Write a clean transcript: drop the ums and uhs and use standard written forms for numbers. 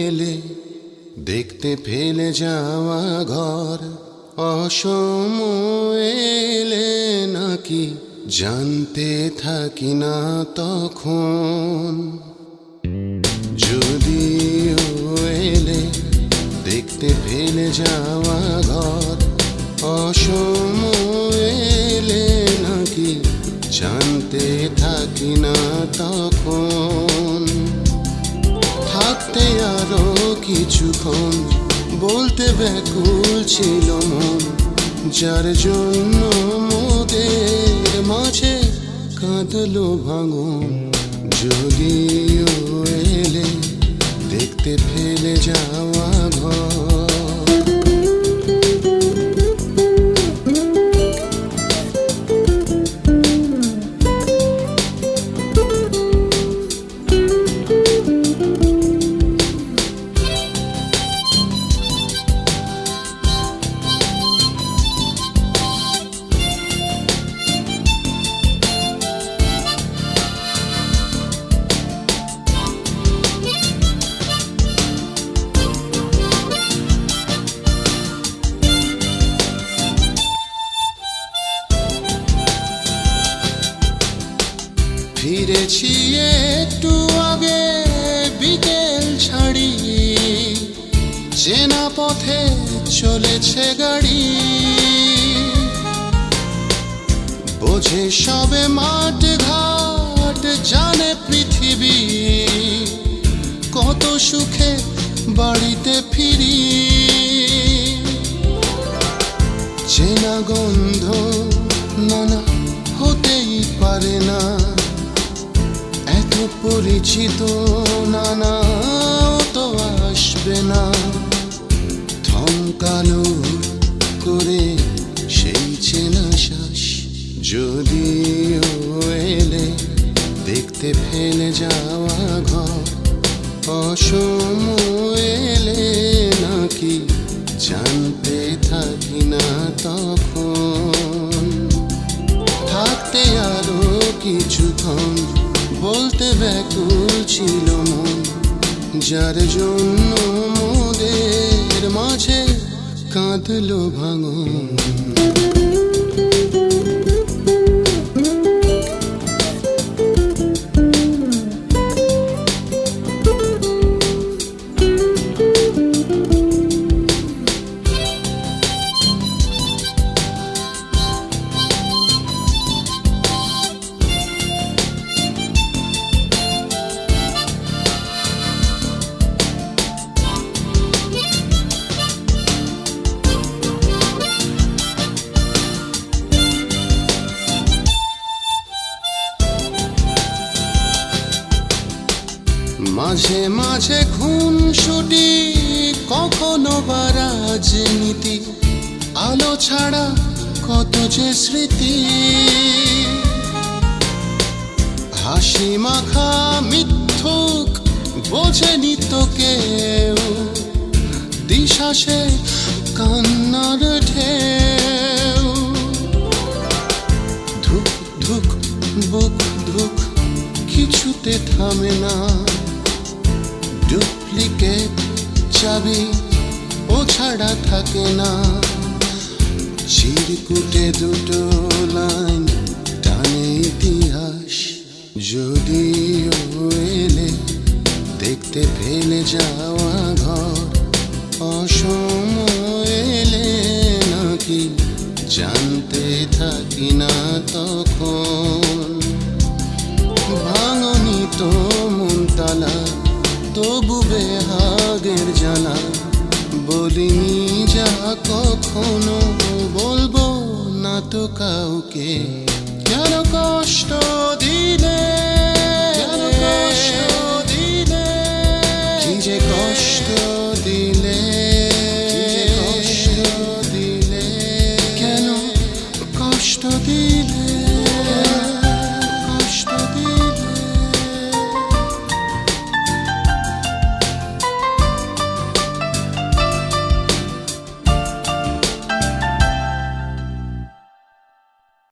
এলে দেখতে ফেলে যাওয়া ঘর, অসময় এলে নাকি জানতে থাকি না তখন। যদিও এলে দেখতে ফেলে যাওয়া ঘর, অসময় এলে নাকি জানতে থাকি না তখন। থাকতে আরো কিছুক্ষণ বলতে ব্যাকুল ছিল মন, যার জন্য মোদের মাঝে কাঁদলো ভাঙন। যদিও এলে দেখতে ফেলে যাওয়া ঘর। ফিরেছি একটু আগে বিকেল ছাড়িয়ে, চেনা পথে চলেছে গাড়ি। বোঝে সবে মাঠ ঘাট, জানে পৃথিবী কত সুখে বাড়িতে ফিরি। চেনা গন্ধ নানা হতেই পারে না, পরিচিত নানা তো আসবে না। থমকালো করে সেই চেনা শ্বাস, যদিও এলে দেখতে ফেলে যাওয়া ঘর, অসময় এলে নাকি জানতে থাকি না তখন। থাকতে আরো কিছুক্ষণ বলতে ব্যাকুল ছিল মন, যার জন্য মোদের মাঝে কাঁদলো ভাঙন। মাঝে মাঝে খুনসুটি, কখনো বা রাজনীতি, আলো ছাড়া কত যে স্মৃতি। হাসি মাখা মিথ্যুক বোঝেনি তো কেউ, দিশাসে কান্নার ঢেউ। ধুক ধুক বুক ধুক কিছুতে থামে না, ডুপ্লিকেট চাবি ও ছাড়া থাকে না। চিরকুটে দুটো লাইন টানে ইতিহাস, যদিও এলে দেখতে ফেলে যাওয়া ঘর, অসময় এলে নাকি জানতে থাকি না তখন। ভাঙনি তো মন তালা, তবু বেহাগের জ্বালা, বলিনি যা কখনো বলবো না তো কাউকে। কেন কষ্ট দিলে, কি যে কষ্ট